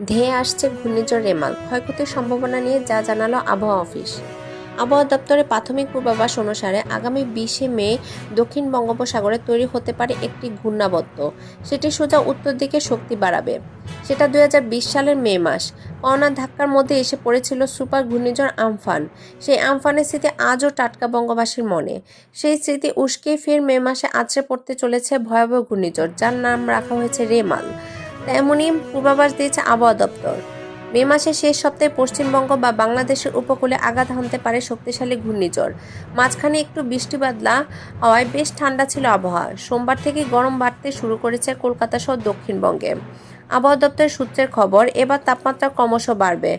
ধেয়ে আসছে ঘূর্ণিঝড় রেমাল, ক্ষয়ক্ষতির সম্ভাবনা নিয়ে যা জানালো আবহাওয়া অফিস। আবহাওয়া দপ্তরের প্রাথমিক পূর্বাভাস অনুসারে আগামী 20শে মে দক্ষিণ বঙ্গোপসাগরে তৈরি হতে পারে একটি ঘূর্ণাবর্ত। সেটি সোজা উত্তর দিকে শক্তি বাড়াবে। সেটা 2020 সালের মে মাস। করোনার ধাক্কার মধ্যে এসে পড়েছিল সুপার ঘূর্ণিঝড় আমফান। সেই আমফানের স্মৃতি আজও টাটকা বঙ্গবাসীর মনে। সেই স্মৃতি উস্কে ফের মে মাসে আছড়ে পড়তে চলেছে ভয়াবহ ঘূর্ণিঝড়, যার নাম রাখা হয়েছে রেমাল। তেমনই পূর্বাভাস দিয়েছে আবহাওয়া দপ্তর। মে মাসের শেষ সপ্তাহে পশ্চিমবঙ্গ বা বাংলাদেশের উপকূলে আঘাত হানতে পারে শক্তিশালী ঘূর্ণিঝড়। মাঝখানে একটু বৃষ্টি বাদলা হওয়ায় বেশ ঠান্ডা ছিল আবহাওয়া। সোমবার থেকে গরম বাড়তে শুরু করেছে কলকাতা সহ দক্ষিণবঙ্গে। আবহাওয়া দপ্তরের সূত্রের খবর, এবার তাপমাত্রা ক্রমশ বাড়বে।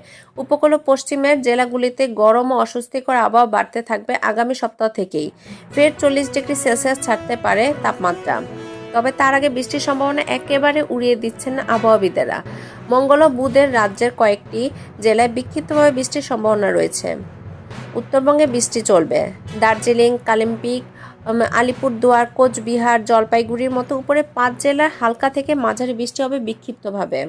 উপকূল ও পশ্চিমের জেলাগুলিতে গরম ও অস্বস্তিকর আবহাওয়া বাড়তে থাকবে আগামী সপ্তাহ থেকেই। ফের 40 ডিগ্রি সেলসিয়াস ছাড়তে পারে তাপমাত্রা। তবে তার আগে বৃষ্টির সম্ভাবনা একেবারে উড়িয়ে দিচ্ছেন না আবহাওয়াবিদেরা। মঙ্গল ও বুধের রাজ্যের কয়েকটি জেলায় বিক্ষিপ্তভাবে বৃষ্টির সম্ভাবনা রয়েছে। উত্তরবঙ্গে বৃষ্টি চলবে। দার্জিলিং, কালিম্পং, আলিপুরদুয়ার, কোচবিহার, জলপাইগুড়ির মতো উপরে 5 জেলার হালকা থেকে মাঝারি বৃষ্টি হবে বিক্ষিপ্তভাবে।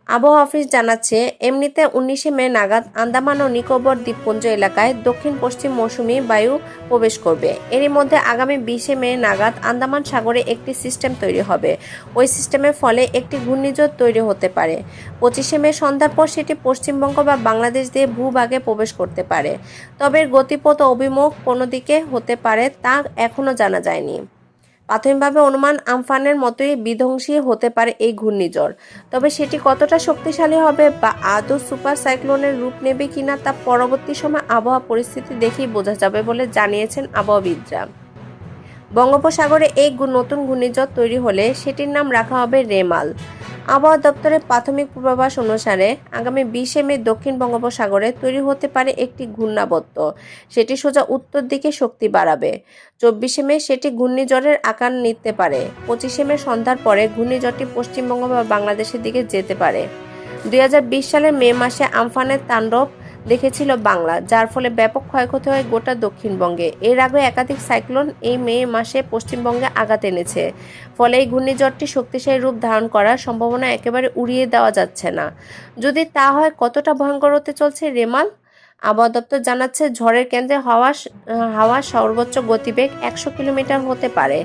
আবহাওয়া অফিস জানাচ্ছে, এমনিতে 19শে মে নাগাদ আন্দামান ও নিকোবর দ্বীপপুঞ্জ এলাকায় দক্ষিণ পশ্চিম মৌসুমি বায়ু প্রবেশ করবে। এরই মধ্যে আগামী 20শে মে নাগাদ আন্দামান সাগরে একটি সিস্টেম তৈরি হবে। ওই সিস্টেমের ফলে একটি ঘূর্ণিঝড় তৈরি হতে পারে। 25শে মে সন্ধ্যার পর সেটি পশ্চিমবঙ্গ বা বাংলাদেশ দিয়ে ভূভাগে প্রবেশ করতে পারে। তবে এর গতিপথ অভিমুখ কোন দিকে হতে পারে তা এখনও জানা যায়নি। প্রাথমিকভাবে অনুমান আমফানের মতোই বিধ্বংসী হতে পারে এই ঘূর্ণিঝড়। তবে সেটি কতটা শক্তিশালী হবে বা আদৌ সুপার সাইক্লোনের রূপ নেবে কিনা তা পরবর্তী সময় আবহাওয়া পরিস্থিতি দেখেই বোঝা যাবে বলে জানিয়েছেন আবহাওয়াবিদরা। বঙ্গোপসাগরে এই নতুন ঘূর্ণিঝড় তৈরি হলে সেটির নাম রাখা হবে রেমাল। আবহাওয়া দপ্তরের প্রাথমিক পূর্বাভাস অনুসারে আগামী 20শে মে দক্ষিণ বঙ্গোপসাগরে তৈরি হতে পারে একটি ঘূর্ণাবর্ত। সেটি সোজা উত্তর দিকে শক্তি বাড়াবে। 24শে মে সেটি ঘূর্ণিঝড়ের আকার নিতে পারে। 25শে মে সন্ধ্যার পরে ঘূর্ণিঝড়টি পশ্চিমবঙ্গ বা বাংলাদেশের দিকে যেতে পারে। 2020 সালের মে মাসে আমফানের তাণ্ডব দেখেছিল বাংলা, যার ফলে ব্যাপক ক্ষয়ক্ষতি হয় গোটা দক্ষিণবঙ্গে। এর আগে একাধিক সাইক্লোন এই মে মাসে পশ্চিমবঙ্গে আঘাত এনেছে। ফলে এই ঘূর্ণিঝড়টি শক্তিশালী রূপ ধারণ করার সম্ভাবনা একেবারে উড়িয়ে দেওয়া যাচ্ছে না। যদি তা হয়, কতটা ভয়ঙ্কর হতে চলছে রেমাল? আবহাওয়া দপ্তর জানাচ্ছে, ঝড়ের কেন্দ্রে হাওয়ার সর্বোচ্চ গতিবেগ 100 কিলোমিটার হতে পারে,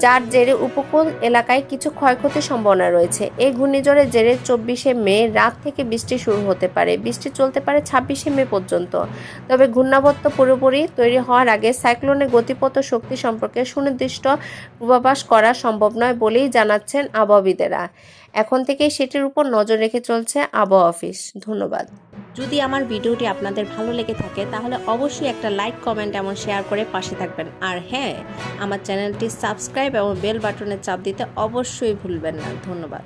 যার জেরে উপকূল এলাকায় কিছু ক্ষয়ক্ষতির সম্ভাবনা রয়েছে। এই ঘূর্ণিঝড়ের জেরে 24শে মে রাত থেকে বৃষ্টি শুরু হতে পারে। বৃষ্টি চলতে পারে 26শে মে পর্যন্ত। তবে ঘূর্ণাবর্ত পুরোপুরি তৈরি হওয়ার আগে সাইক্লোনের গতিপথ ও শক্তি সম্পর্কে সুনির্দিষ্ট পূর্বাভাস করা সম্ভব নয় বলেই জানাচ্ছেন আবহাওয়াবিদেরা। এখন থেকেই সেটির উপর নজর রেখে চলছে আবহাওয়া অফিস। ধন্যবাদ। যদি আমার ভিডিওটি আপনাদের ভালো লেগে থাকে তাহলে অবশ্যই একটা লাইক, কমেন্ট এবং শেয়ার করে পাশে থাকবেন। আর হ্যাঁ, আমার চ্যানেলটি সাবস্ক্রাইব এবং বেল বাটনে চাপ দিতে অবশ্যই ভুলবেন না। ধন্যবাদ।